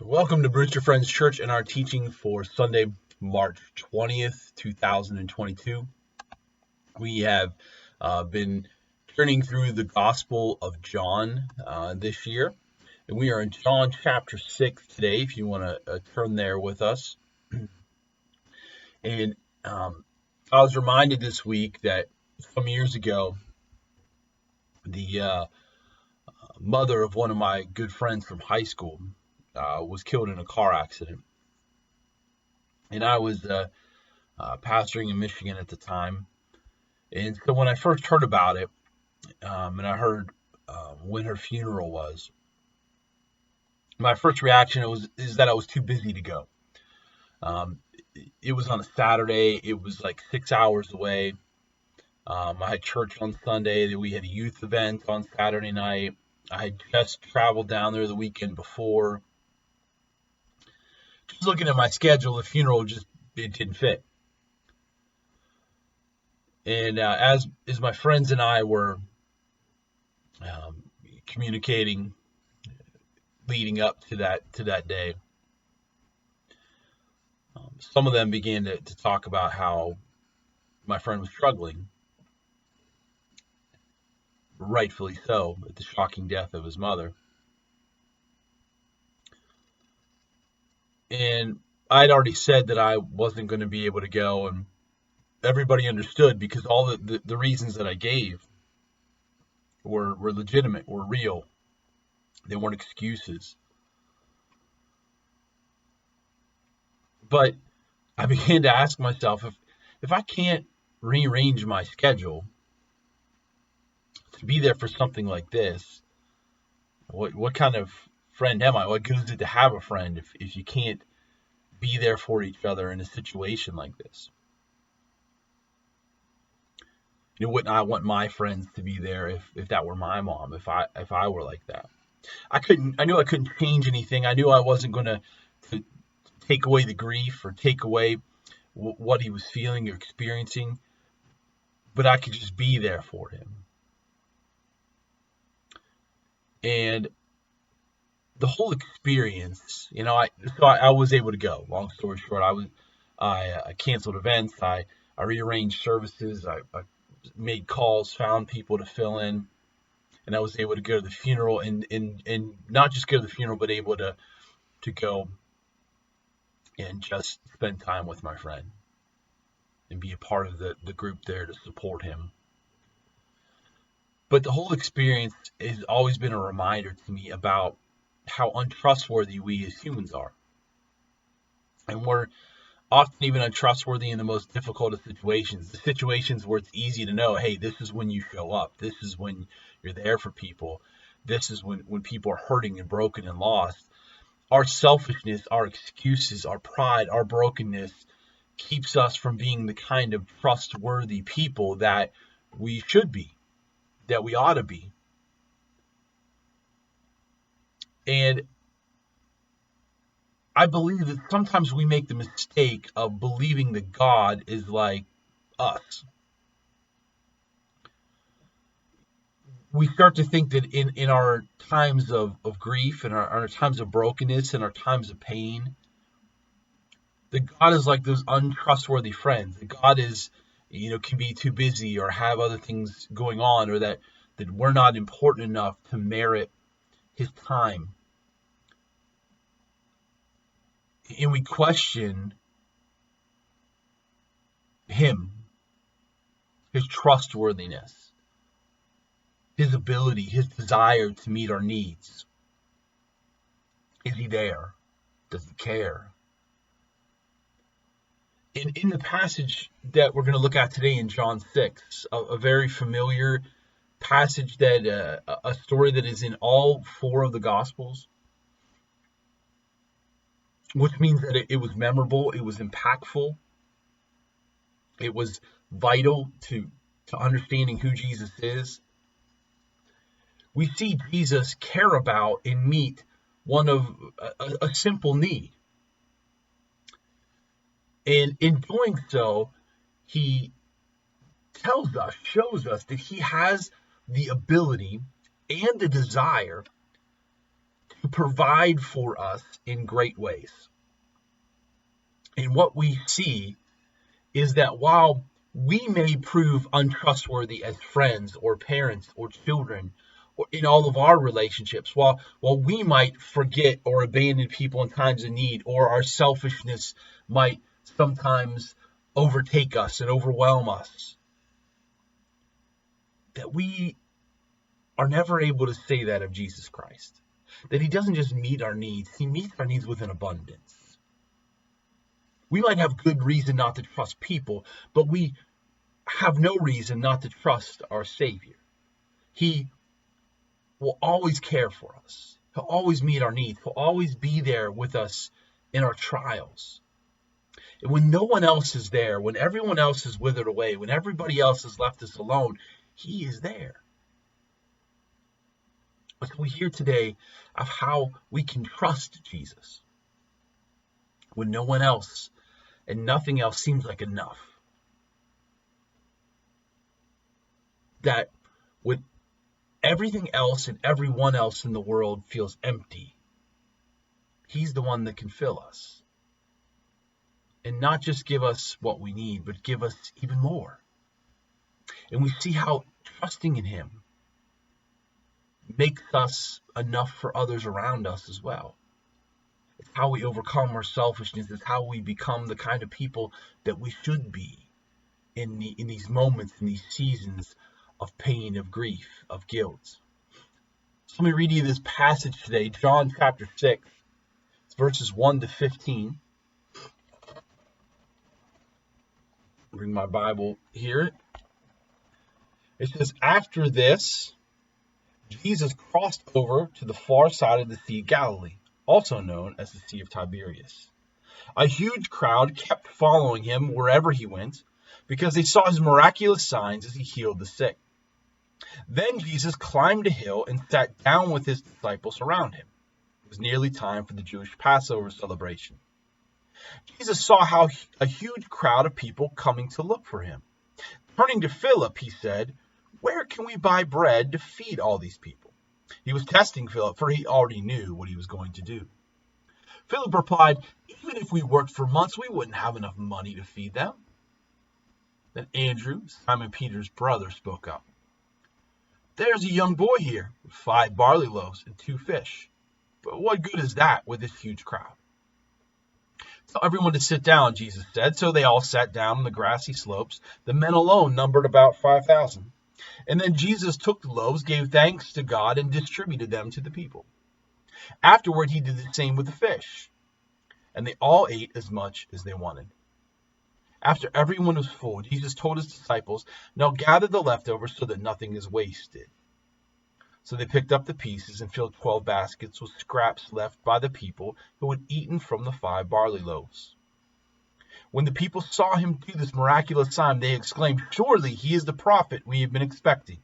Welcome to Brewster Friends Church and our teaching for Sunday, March 20th, 2022. We have been turning through the Gospel of John this year, and we are in John chapter 6 today, if you want to turn there with us. And I was reminded this week that some years ago, the mother of one of my good friends from high school was killed in a car accident. And I was pastoring in Michigan at the time. And so when I first heard about it, and I heard when her funeral was, my first reaction is that I was too busy to go. It was on a Saturday. It was like 6 hours away. I had church on Sunday. We had a youth event on Saturday night. I had just traveled down there the weekend before. Just looking at my schedule, the funeral it didn't fit. And as my friends and I were communicating leading up to that day, some of them began to talk about how my friend was struggling, rightfully so, at the shocking death of his mother. And I'd already said that I wasn't going to be able to go, and everybody understood because all the reasons that I gave were legitimate, were real. They weren't excuses. But I began to ask myself, if I can't rearrange my schedule to be there for something like this, what kind of friend am I? What good is it to have a friend if you can't be there for each other in a situation like this? You know, wouldn't I want my friends to be there if that were my mom, if I were like that? I knew I couldn't change anything. I knew I wasn't going to take away the grief or take away what he was feeling or experiencing, but I could just be there for him. And the whole experience, I was able to go. Long story short, I canceled events. I rearranged services. I made calls, found people to fill in, and I was able to go to the funeral and not just go to the funeral, but able to go and just spend time with my friend and be a part of the group there to support him. But the whole experience has always been a reminder to me about how untrustworthy we as humans are. And we're often even untrustworthy in the most difficult of situations, the situations where it's easy to know, hey, this is when you show up. This is when you're there for people. This is when people are hurting and broken and lost. Our selfishness, our excuses, our pride, our brokenness keeps us from being the kind of trustworthy people that we should be, that we ought to be. And I believe that sometimes we make the mistake of believing that God is like us. We start to think that in our times of grief and our times of brokenness and our times of pain, that God is like those untrustworthy friends. That God is, can be too busy or have other things going on, or that we're not important enough to merit his time. And we question him, his trustworthiness, his ability, his desire to meet our needs. Is he there? Does he care? In the passage that we're going to look at today in John 6, a very familiar passage, that a story that is in all four of the Gospels, which means that it was memorable, it was impactful, it was vital to understanding who Jesus is. We see Jesus care about and meet one of a simple need. And in doing so, he tells us, shows us that he has the ability and the desire to provide for us in great ways. And what we see is that while we may prove untrustworthy as friends or parents or children or in all of our relationships, while we might forget or abandon people in times of need, or our selfishness might sometimes overtake us and overwhelm us, that we are never able to say that of Jesus Christ. That he doesn't just meet our needs, he meets our needs with an abundance. We might have good reason not to trust people, but we have no reason not to trust our Savior. He will always care for us. He'll always meet our needs. He'll always be there with us in our trials. And when no one else is there, when everyone else is withered away, when everybody else has left us alone, he is there. But we hear today of how we can trust Jesus when no one else and nothing else seems like enough. That when everything else and everyone else in the world feels empty, he's the one that can fill us. And not just give us what we need, but give us even more. And we see how trusting in him makes us enough for others around us as well. It's how we overcome our selfishness. It's how we become the kind of people that we should be in these moments, in these seasons of pain, of grief, of guilt. So let me read you this passage today, John chapter 6, verses 1 to 15. Bring my Bible here. It says, after this, Jesus crossed over to the far side of the Sea of Galilee, also known as the Sea of Tiberias. A huge crowd kept following him wherever he went, because they saw his miraculous signs as he healed the sick. Then Jesus climbed a hill and sat down with his disciples around him. It was nearly time for the Jewish Passover celebration. Jesus saw how a huge crowd of people coming to look for him. Turning to Philip, he said, "Where can we buy bread to feed all these people?" He was testing Philip, for he already knew what he was going to do. Philip replied, "Even if we worked for months, we wouldn't have enough money to feed them." Then Andrew, Simon Peter's brother, spoke up. "There's a young boy here with 5 barley loaves and 2 fish. But what good is that with this huge crowd?" "Tell everyone to sit down," Jesus said. So they all sat down on the grassy slopes. The men alone numbered about 5,000. And then Jesus took the loaves, gave thanks to God, and distributed them to the people. Afterward, he did the same with the fish. And they all ate as much as they wanted. After everyone was full, Jesus told his disciples, "Now gather the leftovers so that nothing is wasted." So they picked up the pieces and filled 12 baskets with scraps left by the people who had eaten from the 5 barley loaves. When the people saw him do this miraculous sign, they exclaimed, "Surely he is the prophet we have been expecting."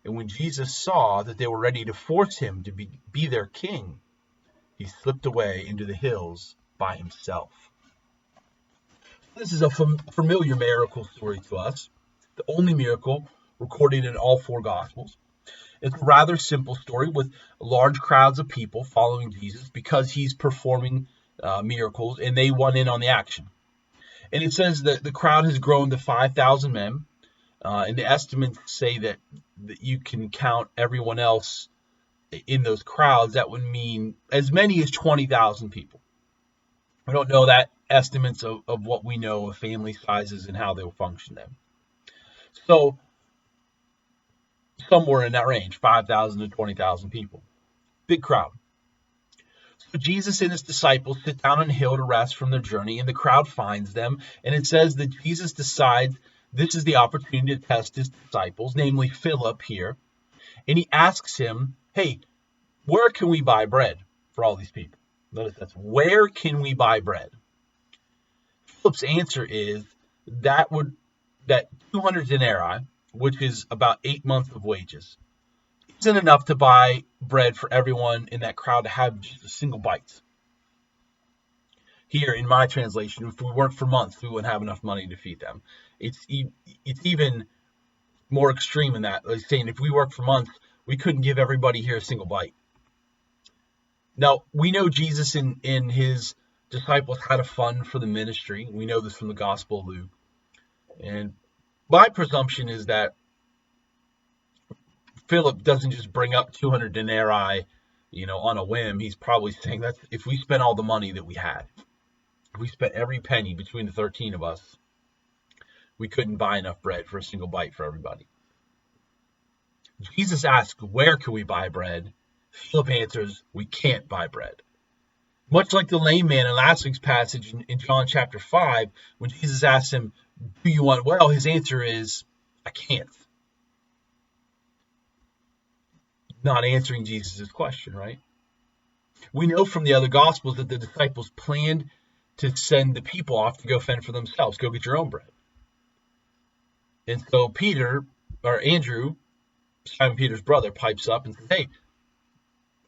And when Jesus saw that they were ready to force him to be their king, he slipped away into the hills by himself. This is a familiar miracle story to us, the only miracle recorded in all 4 Gospels. It's a rather simple story with large crowds of people following Jesus because he's performing miracles, and they want in on the action. And it says that the crowd has grown to 5,000 men, and the estimates say that you can count everyone else in those crowds. That would mean as many as 20,000 people. I don't know that estimates of what we know of family sizes and how they'll function then. So somewhere in that range, 5,000 to 20,000 people. Big crowd. So Jesus and his disciples sit down on a hill to rest from their journey, and the crowd finds them. And it says that Jesus decides this is the opportunity to test his disciples, namely Philip here. And he asks him, "Hey, where can we buy bread for all these people?" Notice that's where can we buy bread? Philip's answer is that 200 denarii, which is about 8 months of wages, isn't enough to buy bread for everyone in that crowd to have just a single bite. Here in my translation, if we worked for months, we wouldn't have enough money to feed them. It's even more extreme than that. Like saying if we worked for months, we couldn't give everybody here a single bite. Now, we know Jesus and his disciples had a fund for the ministry. We know this from the Gospel of Luke. And my presumption is that Philip doesn't just bring up 200 denarii, on a whim. He's probably saying that if we spent all the money that we had, if we spent every penny between the 13 of us, we couldn't buy enough bread for a single bite for everybody. Jesus asks, where can we buy bread? Philip answers, we can't buy bread. Much like the lame man in last week's passage in John chapter 5, when Jesus asks him, do you want well? His answer is, I can't. Not answering Jesus' question, right? We know from the other Gospels that the disciples planned to send the people off to go fend for themselves, go get your own bread. And so Andrew, Simon Peter's brother, pipes up and says, hey,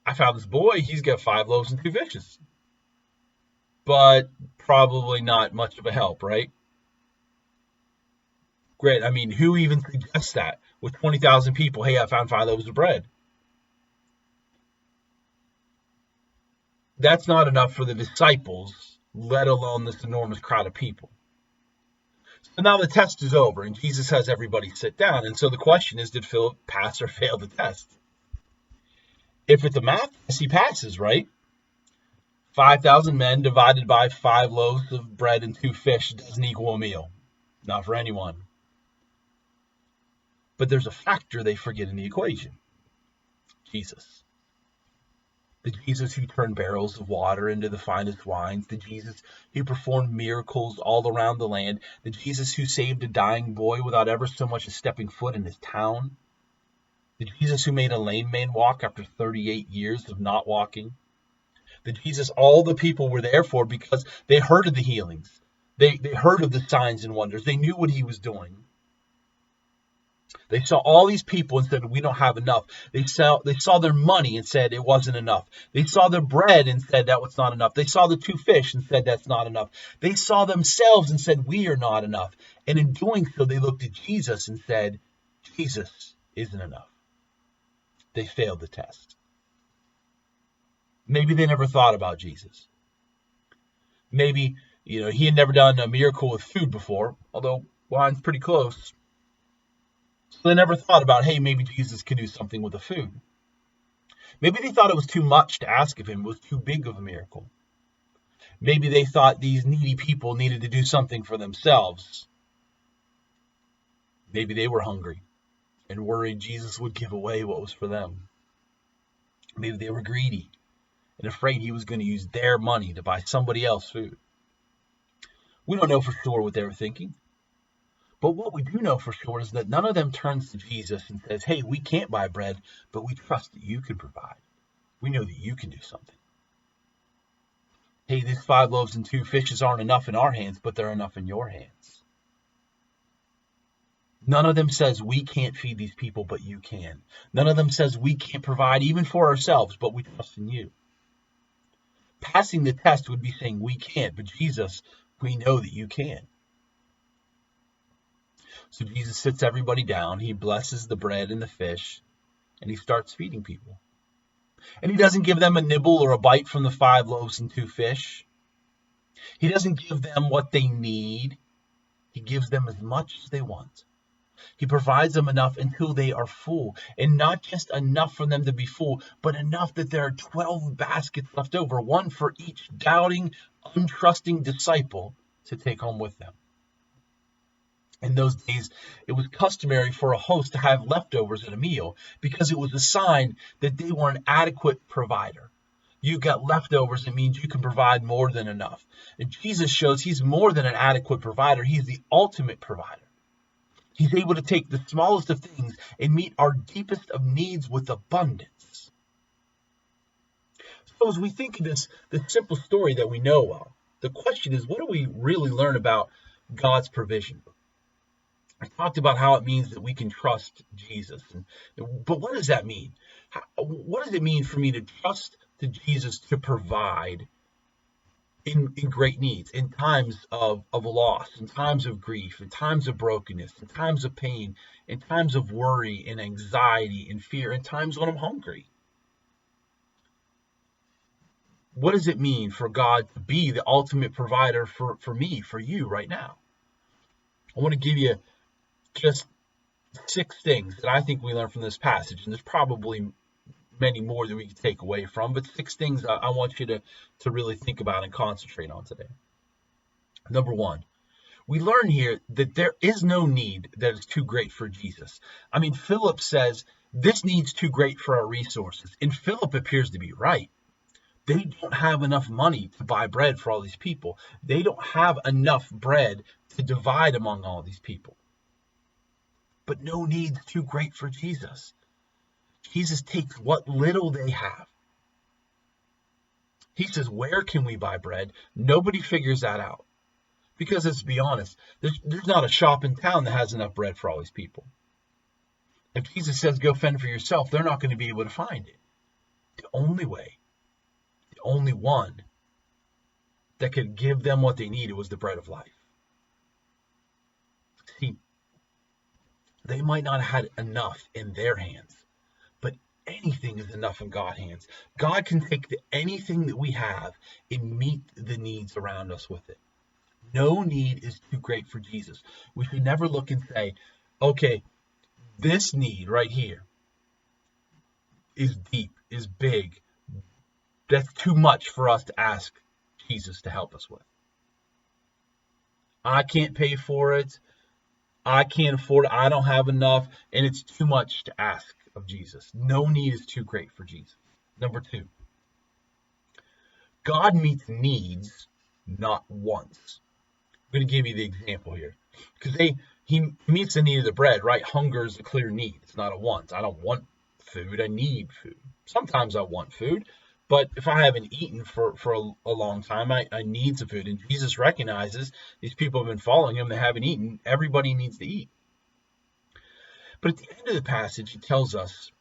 I found this boy, he's got 5 loaves and 2 fishes. But probably not much of a help, right? Great. I mean, who even suggests that? With 20,000 people, hey, I found 5 loaves of bread. That's not enough for the disciples, let alone this enormous crowd of people. So now the test is over, and Jesus has everybody sit down. And so the question is, did Philip pass or fail the test? If it's a math test, he passes, right? 5,000 men divided by 5 loaves of bread and 2 fish doesn't equal a meal. Not for anyone. But there's a factor they forget in the equation. Jesus. The Jesus who turned barrels of water into the finest wines. The Jesus who performed miracles all around the land. The Jesus who saved a dying boy without ever so much as stepping foot in his town. The Jesus who made a lame man walk after 38 years of not walking. The Jesus all the people were there for because they heard of the healings. They heard of the signs and wonders. They knew what he was doing. They saw all these people and said, we don't have enough. They saw their money and said it wasn't enough. They saw their bread and said that was not enough. They saw the 2 fish and said that's not enough. They saw themselves and said, we are not enough. And in doing so, they looked at Jesus and said, Jesus isn't enough. They failed the test. Maybe they never thought about Jesus. Maybe, he had never done a miracle with food before, although wine's pretty close. So they never thought about, hey, maybe Jesus can do something with the food. Maybe they thought it was too much to ask of him. It was too big of a miracle. Maybe they thought these needy people needed to do something for themselves. Maybe they were hungry and worried Jesus would give away what was for them. Maybe they were greedy and afraid he was going to use their money to buy somebody else food. We don't know for sure what they were thinking. But what we do know for sure is that none of them turns to Jesus and says, hey, we can't buy bread, but we trust that you can provide. We know that you can do something. Hey, these 5 loaves and 2 fishes aren't enough in our hands, but they're enough in your hands. None of them says we can't feed these people, but you can. None of them says we can't provide even for ourselves, but we trust in you. Passing the test would be saying we can't, but Jesus, we know that you can. So Jesus sits everybody down, he blesses the bread and the fish, and he starts feeding people. And he doesn't give them a nibble or a bite from the 5 loaves and 2 fish. He doesn't give them what they need. He gives them as much as they want. He provides them enough until they are full. And not just enough for them to be full, but enough that there are 12 baskets left over, one for each doubting, untrusting disciple to take home with them. In those days, it was customary for a host to have leftovers at a meal because it was a sign that they were an adequate provider. You've got leftovers, it means you can provide more than enough. And Jesus shows he's more than an adequate provider. He's the ultimate provider. He's able to take the smallest of things and meet our deepest of needs with abundance. So as we think of this simple story that we know well, the question is, what do we really learn about God's provision? I talked about how it means that we can trust Jesus. But what does that mean? What does it mean for me to trust to Jesus to provide in great needs, in times of loss, in times of grief, in times of brokenness, in times of pain, in times of worry and anxiety and fear, in times when I'm hungry? what does it mean for God to be the ultimate provider for me, for you right now? I want to give you just 6 things that I think we learn from this passage, and there's probably many more that we can take away from, but 6 things I want you to really think about and concentrate on today. Number 1, we learn here that there is no need that is too great for Jesus. I mean, Philip says, this need's too great for our resources, and Philip appears to be right. They don't have enough money to buy bread for all these people. They don't have enough bread to divide among all these people. But no need's too great for Jesus. Jesus takes what little they have. He says, where can we buy bread? Nobody figures that out. Because let's be honest, there's not a shop in town that has enough bread for all these people. If Jesus says, go fend for yourself, they're not going to be able to find it. The only way, the only one that could give them what they needed was the bread of life. See, they might not have had enough in their hands, but anything is enough in God's hands. God can take anything that we have and meet the needs around us with it. No need is too great for Jesus. We should never look and say, okay, this need right here is deep, is big. That's too much for us to ask Jesus to help us with. I can't pay for it. I can't afford it. I don't have enough. And it's too much to ask of Jesus. No need is too great for Jesus. Number 2, God meets needs, not wants. I'm going to give you the example here. Because he meets the need of the bread, right? Hunger is a clear need. It's not a want. I don't want food. I need food. Sometimes I want food. But if I haven't eaten for a long time, I need some food. And Jesus recognizes these people have been following him. They haven't eaten. Everybody needs to eat. But at the end of the passage, he tells us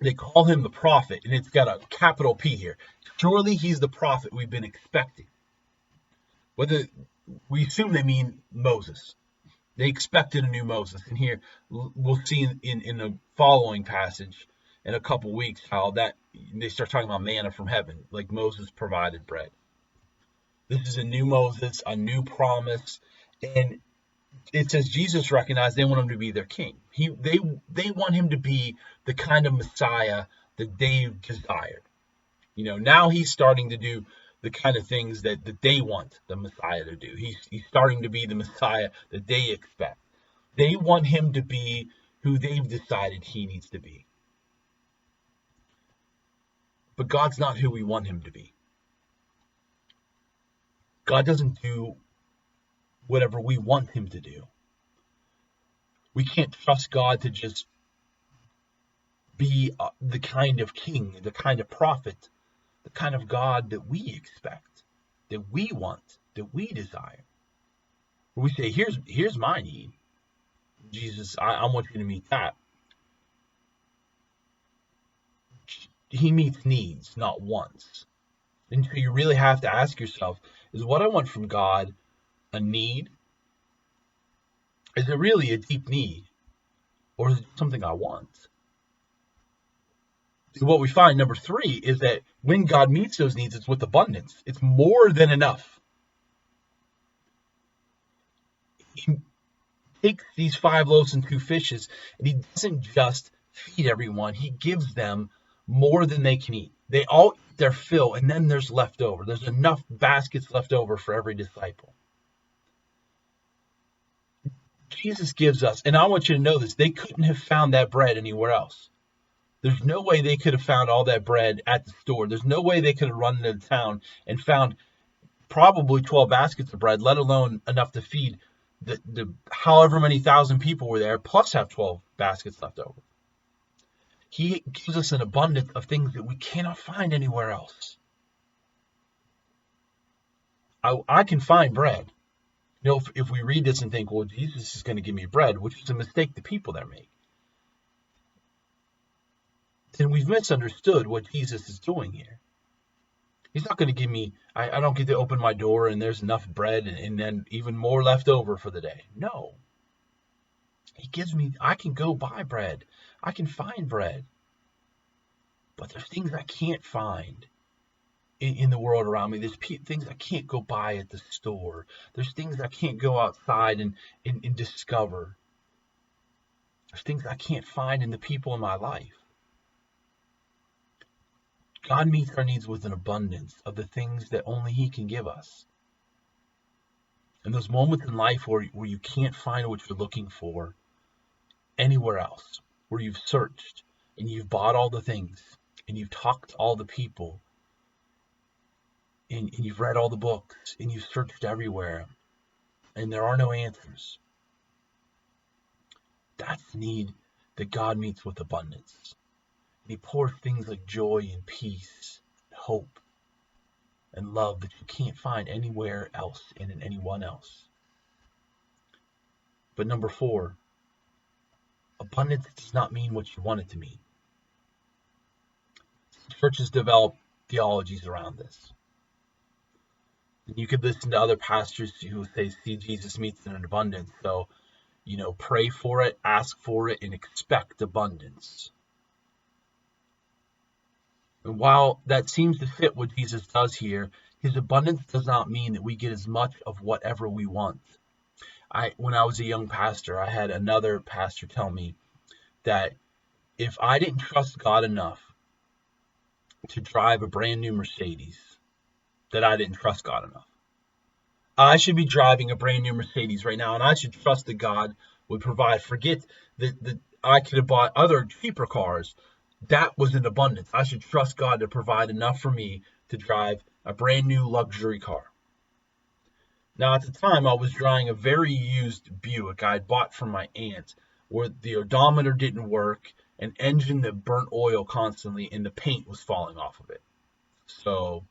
they call him the prophet. And it's got a capital P here. Surely he's the prophet we've been expecting. Whether we assume they mean Moses. They expected a new Moses. And here we'll see in the following passage in a couple weeks how that they start talking about manna from heaven, like Moses provided bread. This is a new Moses, a new promise. And it says Jesus recognized they want him to be their king. They want him to be the kind of Messiah that they desired. Now he's starting to do the kind of things that they want the Messiah to do. He's starting to be the Messiah that they expect. They want him to be who they've decided he needs to be. But God's not who we want him to be. God doesn't do whatever we want him to do. We can't trust God to just be the kind of king, the kind of prophet, the kind of God that we expect, that we want, that we desire. We say, here's my need. Jesus, I want you to meet that. He meets needs, not wants. And so you really have to ask yourself, is what I want from God a need? Is it really a deep need? Or is it something I want? What we find, number 3, is that when God meets those needs, it's with abundance. It's more than enough. He takes these 5 loaves and 2 fishes, and he doesn't just feed everyone. He gives them more than they can eat. They all eat their fill, and then there's left over. There's enough baskets left over for every disciple. Jesus gives us, and I want you to know this, they couldn't have found that bread anywhere else. There's no way they could have found all that bread at the store. There's no way they could have run into town and found probably 12 baskets of bread, let alone enough to feed the however many thousand people were there, plus have 12 baskets left over. He gives us an abundance of things that we cannot find anywhere else. I can find bread. If we read this and think, well, Jesus is going to give me bread, which is a mistake the people there make, then we've misunderstood what Jesus is doing here. He's not going to give me, I don't get to open my door and there's enough bread and then even more left over for the day. No. He gives me, I can go buy bread. I can find bread. But there's things I can't find in the world around me. There's things I can't go buy at the store. There's things I can't go outside and discover. There's things I can't find in the people in my life. God meets our needs with an abundance of the things that only He can give us. And those moments in life where you can't find what you're looking for anywhere else, where you've searched and you've bought all the things and you've talked to all the people and you've read all the books and you've searched everywhere and there are no answers. That's the need that God meets with abundance. And He pours things like joy and peace, and hope, and love that you can't find anywhere else and in anyone else. But number 4, abundance does not mean what you want it to mean. Churches develop theologies around this. And you could listen to other pastors who say, see Jesus meets in an abundance. So, pray for it, ask for it, and expect abundance. And while that seems to fit what Jesus does here, His abundance does not mean that we get as much of whatever we want. When I was a young pastor, I had another pastor tell me that if I didn't trust God enough to drive a brand new Mercedes, that I didn't trust God enough. I should be driving a brand new Mercedes right now, and I should trust that God would provide. Forget that I could have bought other cheaper cars. That was an abundance. I should trust God to provide enough for me to drive a brand new luxury car. Now, at the time, I was driving a very used Buick I had bought from my aunt, where the odometer didn't work, an engine that burnt oil constantly, and the paint was falling off of it. So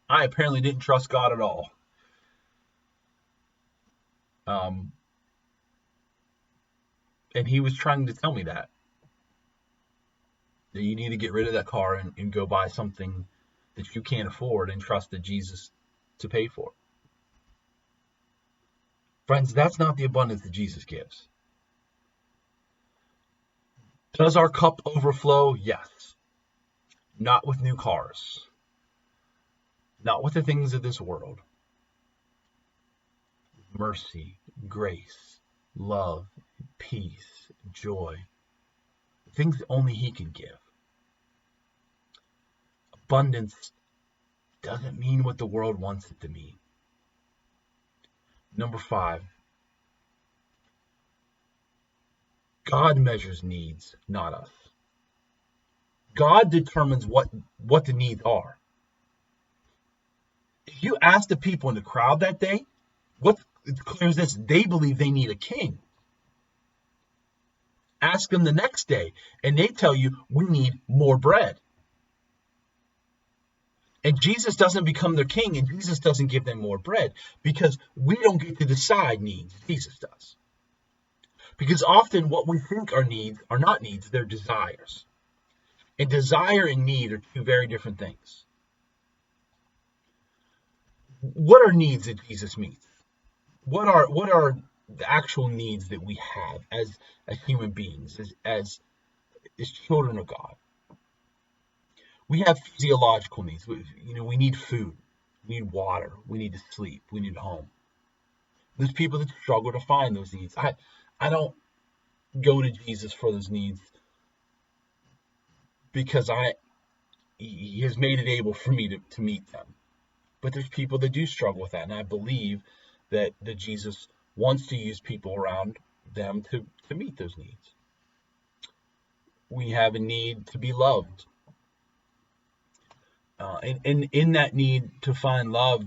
I apparently didn't trust God at all. And He was trying to tell me that you need to get rid of that car and go buy something that you can't afford and trust that Jesus to pay for. Friends, that's not the abundance that Jesus gives. Does our cup overflow? Yes. Not with new cars. Not with the things of this world. Mercy, grace, love, peace, joy. Things that only He can give. Abundance doesn't mean what the world wants it to mean. Number 5. God measures needs, not us. God determines what the needs are. If you ask the people in the crowd that day, what's clear is this: they believe they need a king. Ask them the next day, and they tell you, we need more bread. And Jesus doesn't become their king, and Jesus doesn't give them more bread, because we don't get to decide needs. Jesus does. Because often what we think are needs are not needs, they're desires. And desire and need are two very different things. What are needs that Jesus meets? What are the actual needs that we have as human beings, as children of God? We have physiological needs. We need food, we need water, we need to sleep, we need a home. There's people that struggle to find those needs. I don't go to Jesus for those needs because He has made it able for me to meet them. But there's people that do struggle with that, and I believe that Jesus wants to use people around them to meet those needs. We have a need to be loved. And in that need to find love,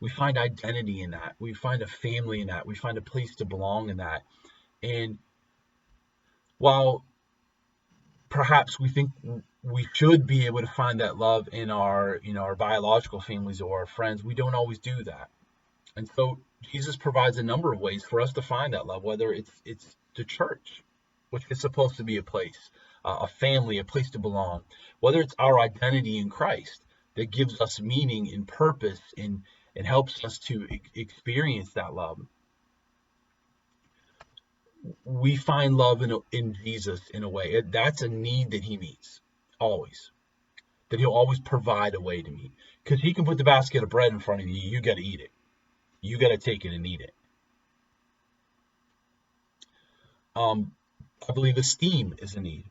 we find identity in that. We find a family in that. We find a place to belong in that. And while perhaps we think we should be able to find that love in our biological families or our friends, we don't always do that. And so Jesus provides a number of ways for us to find that love, whether it's the church, which is supposed to be a place, a family, a place to belong, whether it's our identity in Christ that gives us meaning and purpose and helps us to experience that love. We find love in Jesus in a way. That's a need that He meets, always. that he'll always provide a way to meet. Because he can put the basket of bread in front of you, you got to eat it. You got to take it and eat it. I believe esteem is a need.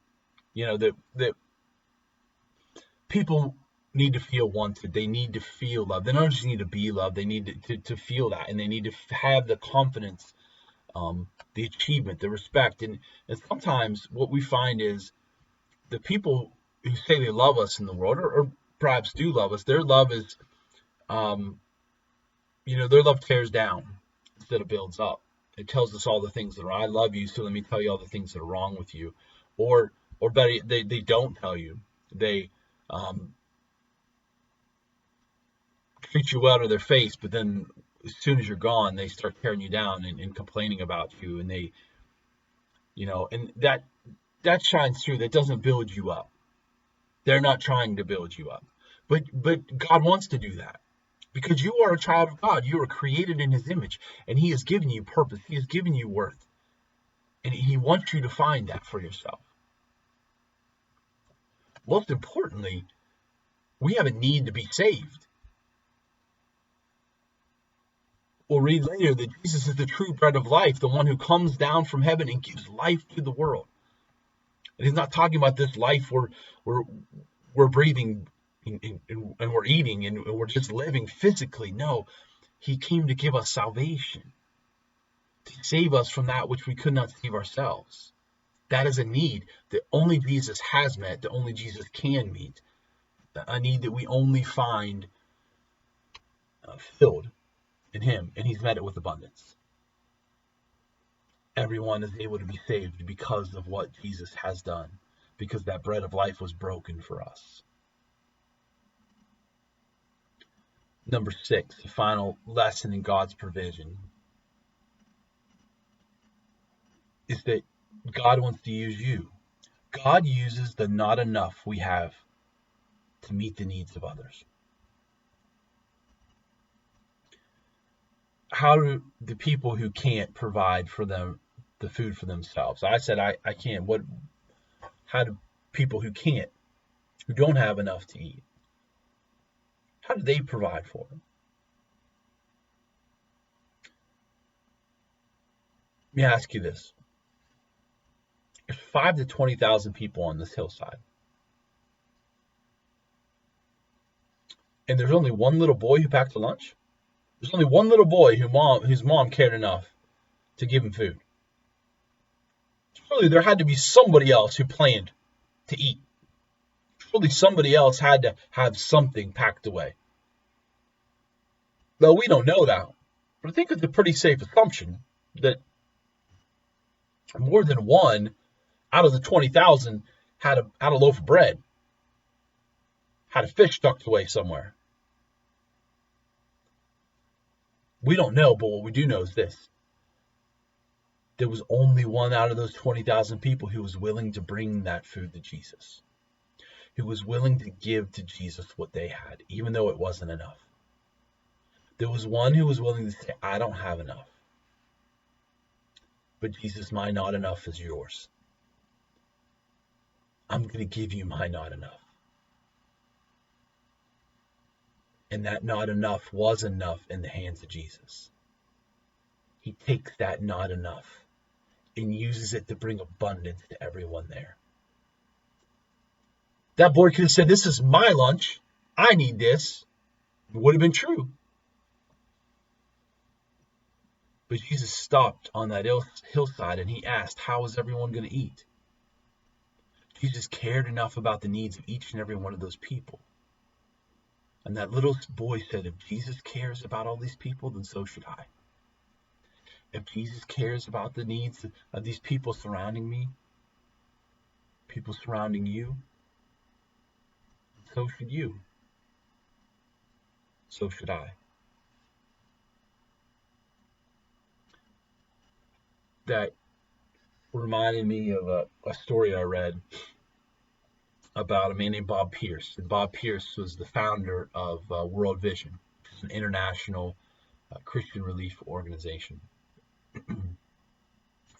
That people need to feel wanted. They need to feel loved. They don't just need to be loved. They need to feel that, and they need to have the confidence, the achievement, the respect. And sometimes what we find is the people who say they love us in the world, or perhaps do love us, their love is, their love tears down instead of builds up. It tells us all the things that are, I love you, so let me tell you all the things that are wrong with you. Or better, they don't tell you. They treat you well to their face, but then as soon as you're gone, they start tearing you down and complaining about you. And they, and that shines through. That doesn't build you up. They're not trying to build you up. But God wants to do that. Because you are a child of God. You are created in his image. And he has given you purpose. He has given you worth. And he wants you to find that for yourself. Most importantly, we have a need to be saved. We'll read later that Jesus is the true bread of life, the one who comes down from heaven and gives life to the world. And he's not talking about this life we're breathing and we're eating and we're just living physically. No, he came to give us salvation, to save us from that which we could not save ourselves. That is a need that only Jesus has met, that only Jesus can meet, a need that we only find filled in him, and he's met it with abundance. Everyone is able to be saved because of what Jesus has done, because that bread of life was broken for us. Number 6, the final lesson in God's provision is that God wants to use you. God uses the not enough we have to meet the needs of others. How do the people who can't provide for them the food for themselves? I said I can't. How do people who don't have enough to eat, how do they provide for them? Let me ask you this. There's 5,000 to 20,000 people on this hillside. And there's only one little boy who packed a lunch? There's only one little boy whose mom cared enough to give him food. Surely there had to be somebody else who planned to eat. Surely somebody else had to have something packed away. Though we don't know that, but I think it's a pretty safe assumption that more than one out of the 20,000 had a loaf of bread, had a fish tucked away somewhere. We don't know, but what we do know is this. There was only one out of those 20,000 people who was willing to bring that food to Jesus, who was willing to give to Jesus what they had, even though it wasn't enough. There was one who was willing to say, I don't have enough. But Jesus, my not enough is yours. I'm going to give you my not enough. And that not enough was enough in the hands of Jesus. He takes that not enough and uses it to bring abundance to everyone there. That boy could have said, this is my lunch. I need this. It would have been true. But Jesus stopped on that hillside and he asked, how is everyone going to eat? Jesus cared enough about the needs of each and every one of those people. And that little boy said, if Jesus cares about all these people, then so should I. If Jesus cares about the needs of these people surrounding me, people surrounding you, so should you. So should I. That reminded me of a story I read about a man named Bob Pierce. And Bob Pierce was the founder of World Vision, which is an international Christian relief organization.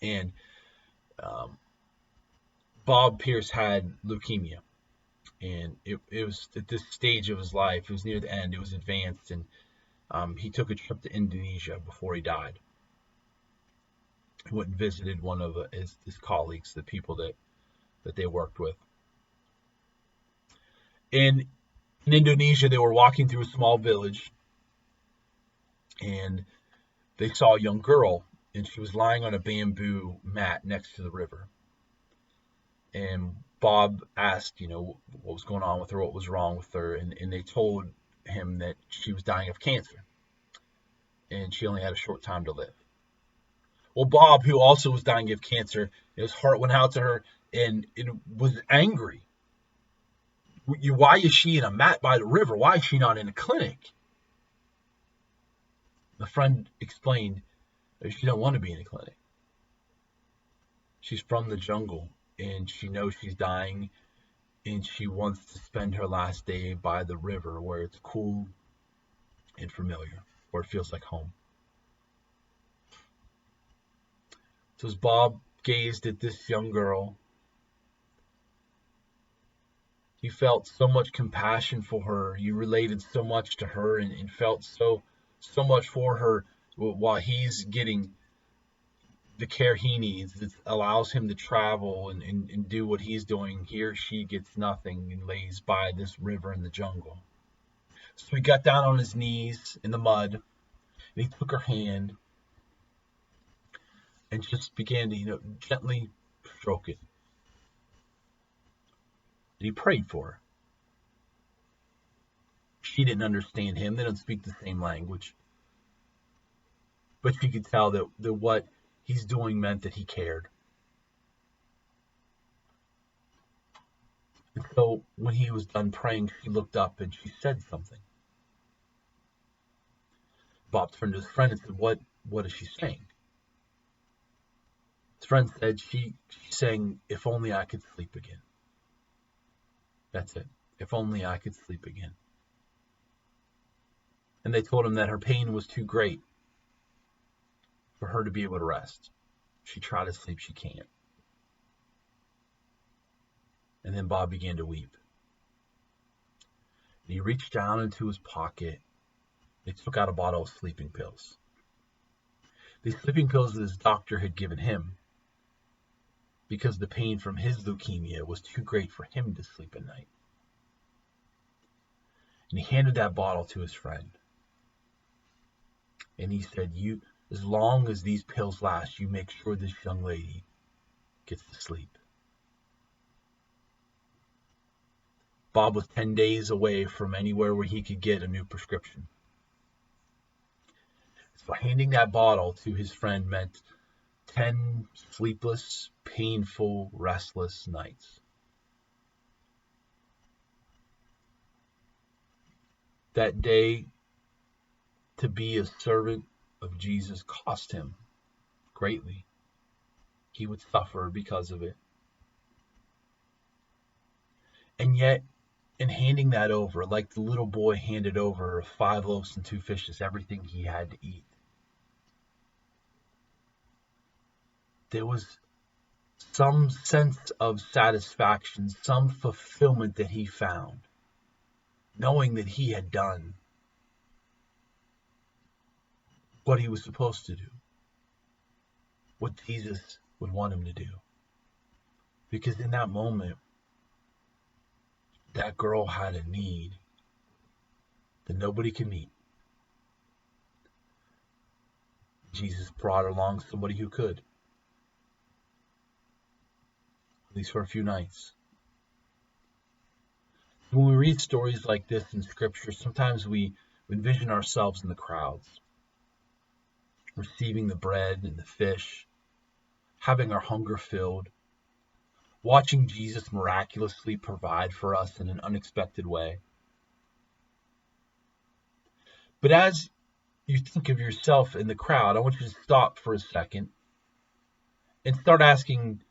And Bob Pierce had leukemia. And it was at this stage of his life, it was near the end, it was advanced, and he took a trip to Indonesia before he died. He went and visited one of his colleagues, the people that they worked with. And in Indonesia, they were walking through a small village, and they saw a young girl, and she was lying on a bamboo mat next to the river. And Bob asked, what was going on with her, what was wrong with her, and they told him that she was dying of cancer, and she only had a short time to live. Well, Bob, who also was dying of cancer, his heart went out to her, and it was angry. Why is she in a mat by the river? Why is she not in a clinic? The friend explained that she don't want to be in a clinic. She's from the jungle, and she knows she's dying, and she wants to spend her last day by the river where it's cool and familiar, where it feels like home. So as Bob gazed at this young girl, he felt so much compassion for her. He related so much to her and felt so much for her while he's getting the care he needs that allows him to travel and do what he's doing. He or she gets nothing and lays by this river in the jungle. So he got down on his knees in the mud, and he took her hand and just began to, gently stroke it. And he prayed for her. She didn't understand him. They don't speak the same language. But she could tell that what he's doing meant that he cared. And so when he was done praying, she looked up and she said something. Bob turned to his friend and said, What is she saying? His friend said, she's saying, if only I could sleep again. That's it. If only I could sleep again. And they told him that her pain was too great for her to be able to rest. She tried to sleep, she can't. And then Bob began to weep. And he reached down into his pocket. He took out a bottle of sleeping pills. These sleeping pills that his doctor had given him, because the pain from his leukemia was too great for him to sleep at night. And he handed that bottle to his friend. And he said, as long as these pills last, you make sure this young lady gets to sleep. Bob was 10 days away from anywhere where he could get a new prescription. So handing that bottle to his friend meant 10 sleepless, painful, restless nights. That day, to be a servant of Jesus cost him greatly. He would suffer because of it. And yet, in handing that over, like the little boy handed over 5 loaves and 2 fishes, everything he had to eat, there was some sense of satisfaction, some fulfillment that he found, knowing that he had done what he was supposed to do, what Jesus would want him to do. Because in that moment, that girl had a need that nobody could meet. Jesus brought along somebody who could, at least for a few nights. When we read stories like this in Scripture, sometimes we envision ourselves in the crowds, receiving the bread and the fish, having our hunger filled, watching Jesus miraculously provide for us in an unexpected way. But as you think of yourself in the crowd, I want you to stop for a second and start asking,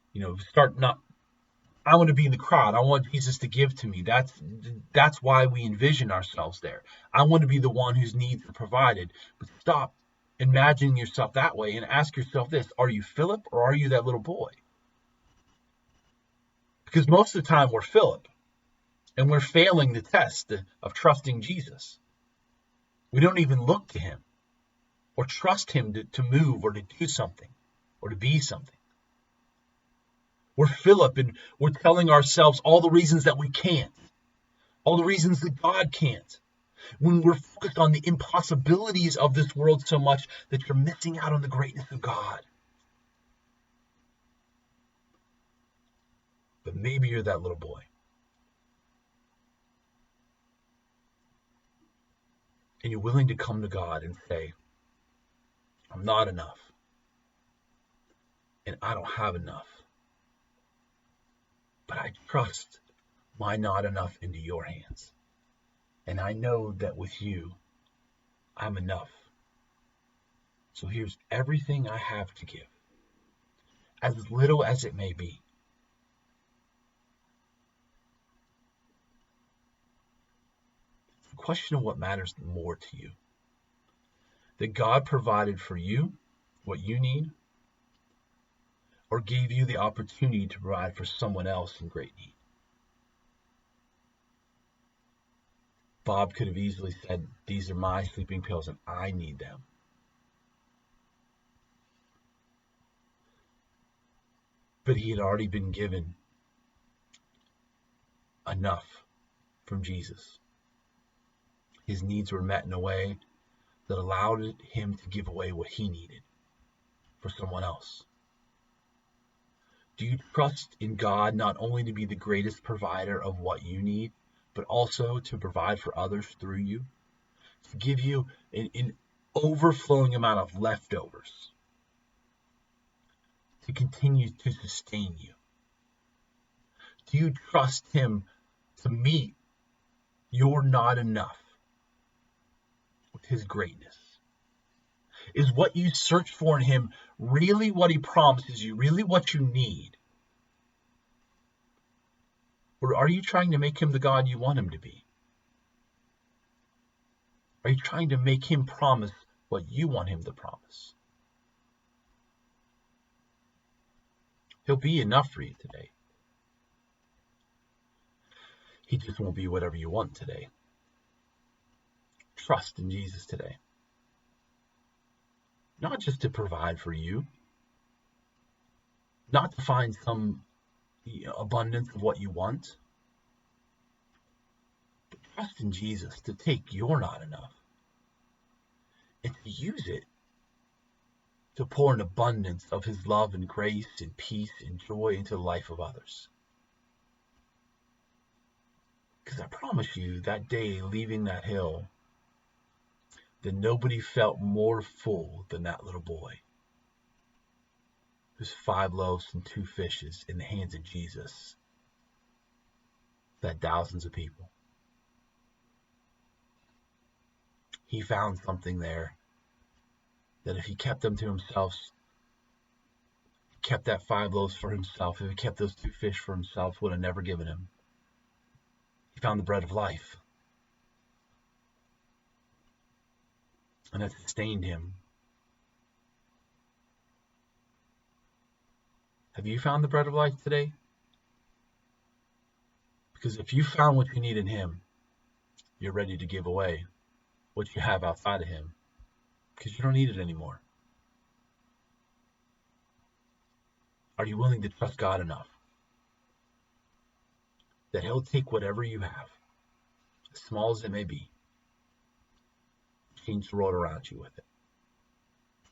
I want to be in the crowd. I want Jesus to give to me. That's why we envision ourselves there. I want to be the one whose needs are provided. But stop imagining yourself that way and ask yourself this: are you Philip or are you that little boy? Because most of the time we're Philip. And we're failing the test of trusting Jesus. We don't even look to him or trust him to move or to do something or to be something. We're Philip and we're telling ourselves all the reasons that we can't, all the reasons that God can't. When we're focused on the impossibilities of this world so much that you're missing out on the greatness of God. But maybe you're that little boy. And you're willing to come to God and say, I'm not enough. And I don't have enough. But I trust my not enough into your hands. And I know that with you, I'm enough. So here's everything I have to give, as little as it may be. The question of what matters more to you. That God provided for you what you need, or gave you the opportunity to provide for someone else in great need. Bob could have easily said, these are my sleeping pills and I need them. But he had already been given enough from Jesus. His needs were met in a way that allowed him to give away what he needed for someone else. Do you trust in God not only to be the greatest provider of what you need, but also to provide for others through you? To give you an overflowing amount of leftovers to continue to sustain you? Do you trust him to meet your not enough with his greatness? Is what you search for in him really what he promises you, really what you need? Or are you trying to make him the God you want him to be? Are you trying to make him promise what you want him to promise? He'll be enough for you today. He just won't be whatever you want today. Trust in Jesus today. Not just to provide for you, not to find some abundance of what you want, but trust in Jesus to take your not enough and to use it to pour an abundance of his love and grace and peace and joy into the life of others. Because I promise you, that day leaving that hill, that nobody felt more full than that little boy. Whose 5 loaves and 2 fishes in the hands of Jesus fed thousands of people. He found something there that if he kept them to himself, kept that 5 loaves for himself, if he kept those 2 fish for himself, would have never given him. He found the bread of life. And that sustained him. Have you found the bread of life today? Because if you found what you need in him, you're ready to give away what you have outside of him, because you don't need it anymore. Are you willing to trust God enough that he'll take whatever you have, as small as it may be, change the world around you with it?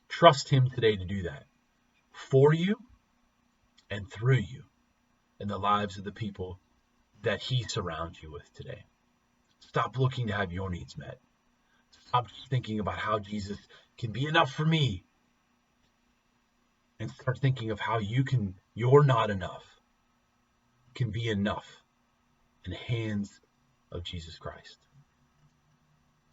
Trust him today to do that for you and through you in the lives of the people that he surrounds you with today. Stop looking to have your needs met. Stop just thinking about how Jesus can be enough for me, and start thinking of how you're not enough, can be enough in the hands of Jesus Christ.